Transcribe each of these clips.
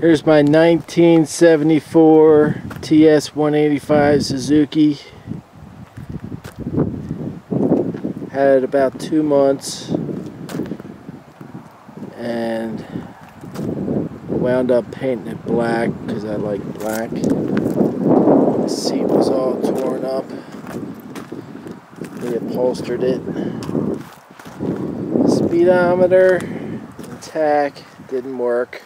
Here's my 1974 TS-185 Suzuki. Had it about 2 months and wound up painting it black because I like black. The seat was all torn up. Reupholstered it. Speedometer and tach didn't work.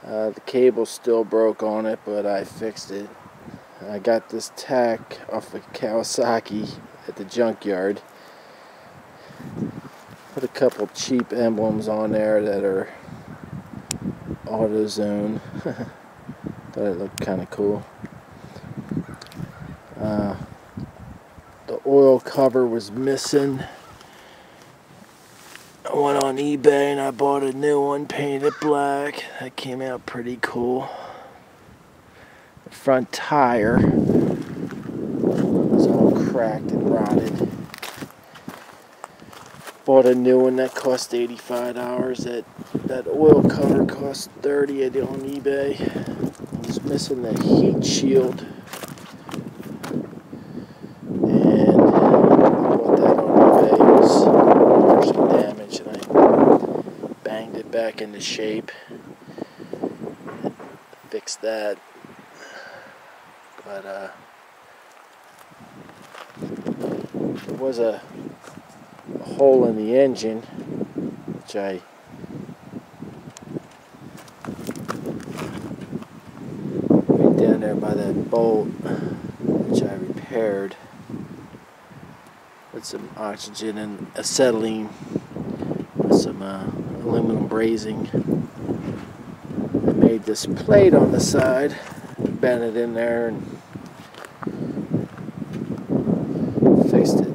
The cable still broke on it, but I fixed it. I got this tach off of Kawasaki at the junkyard. Put a couple cheap emblems on there that are AutoZone. Thought it looked kind of cool. The oil cover was missing. I went on eBay and I bought a new one, painted black. That came out pretty cool. The front tire was all cracked and rotted. Bought a new one that cost $85. That oil cover cost $30 on eBay. I was missing the heat shield. And I bought that on eBay. It was partially damaged and I banged it back into shape. Fixed that. But there was a hole in the engine, which I right down there by that bolt, which I repaired with some oxygen and acetylene with some aluminum brazing. I made this plate on the side, bent it in there and fixed it.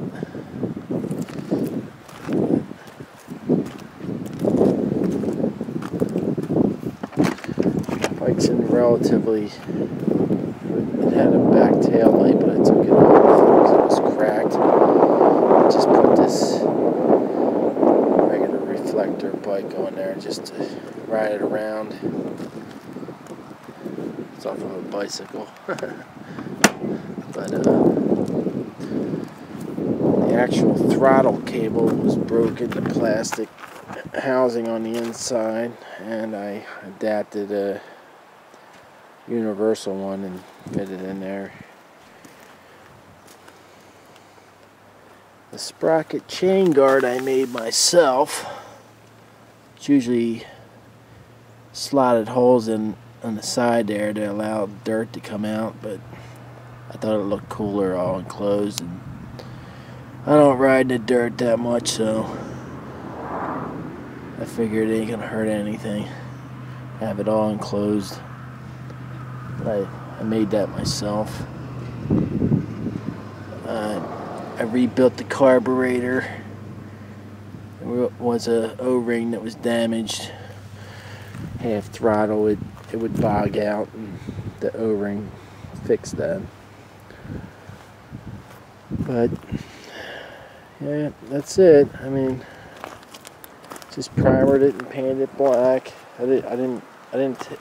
Bike's in relatively, it had a back tail light, but I took it off because it was cracked. I just put this regular reflector bike on there just to ride it around. It's off of a bicycle. But the actual throttle cable was broken, the plastic housing on the inside, and I adapted a universal one and fit it in there. The sprocket chain guard I made myself. It's usually slotted holes in on the side there to allow dirt to come out, but I thought it looked cooler all enclosed, and I don't ride in the dirt that much, so I figured it ain't gonna hurt anything. Have it all enclosed. But I made that myself. I rebuilt the carburetor. There was a O-ring that was damaged. Half throttle, it would bog out, and the O-ring fixed that. But yeah, that's it. I mean, just primered it and painted it black. I didn't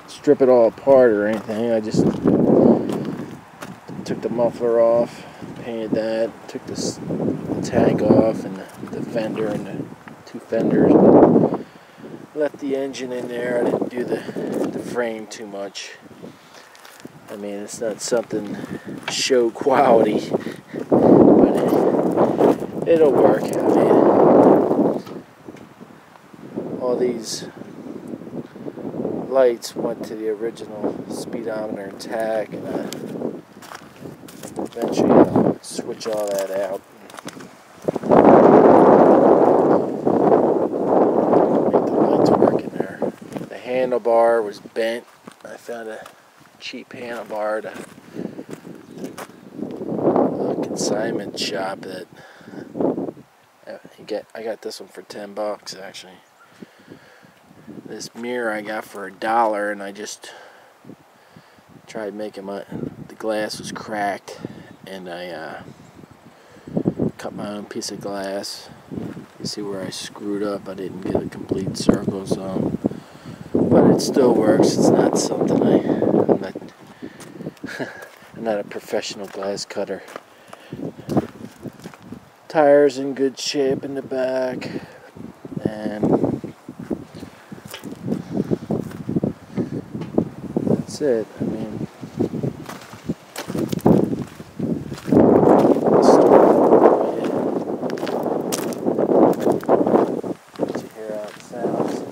strip it all apart or anything. I just took the muffler off, painted that, took the tank off and the fender and the two fenders. Left the engine in there. I didn't do the frame too much. I mean, it's not something show quality, but it'll work. I mean, all these lights went to the original speedometer and tach, and eventually I'll switch all that out. Make the lights work in there. The handlebar was bent. I found a cheap handlebar at a consignment shop that I got this one for $10 actually. This mirror I got for $1, and I just tried making the glass was cracked, and I cut my own piece of glass. You see where I screwed up. I didn't get a complete circle, so but it still works. It's not something I'm not I'm not a professional glass cutter. Tires in good shape in the back, and that's it. I mean, let you hear how it sounds.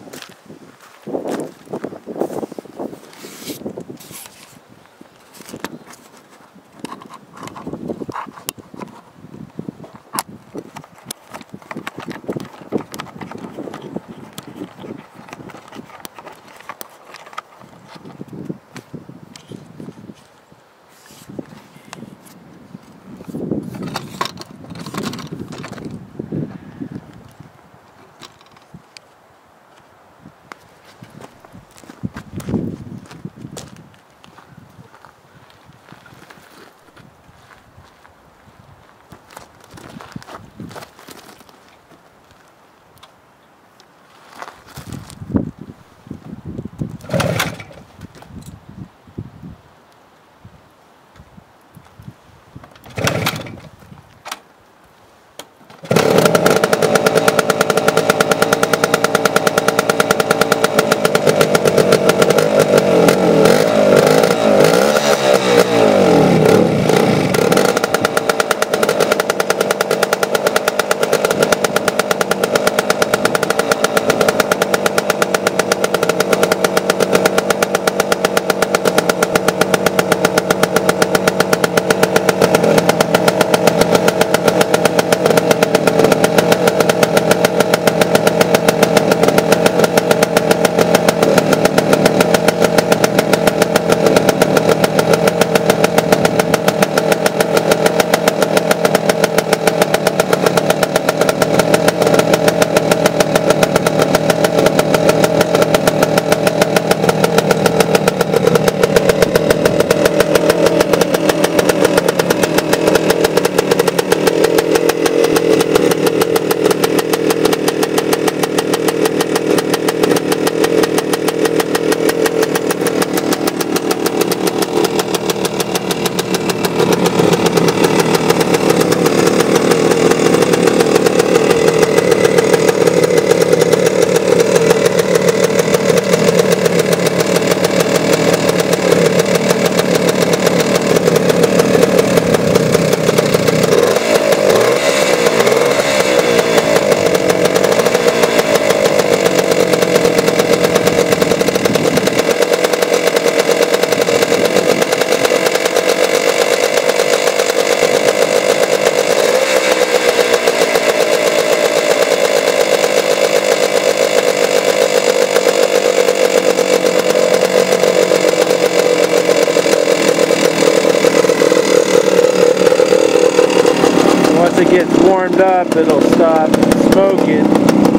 Once it gets warmed up, it'll stop smoking.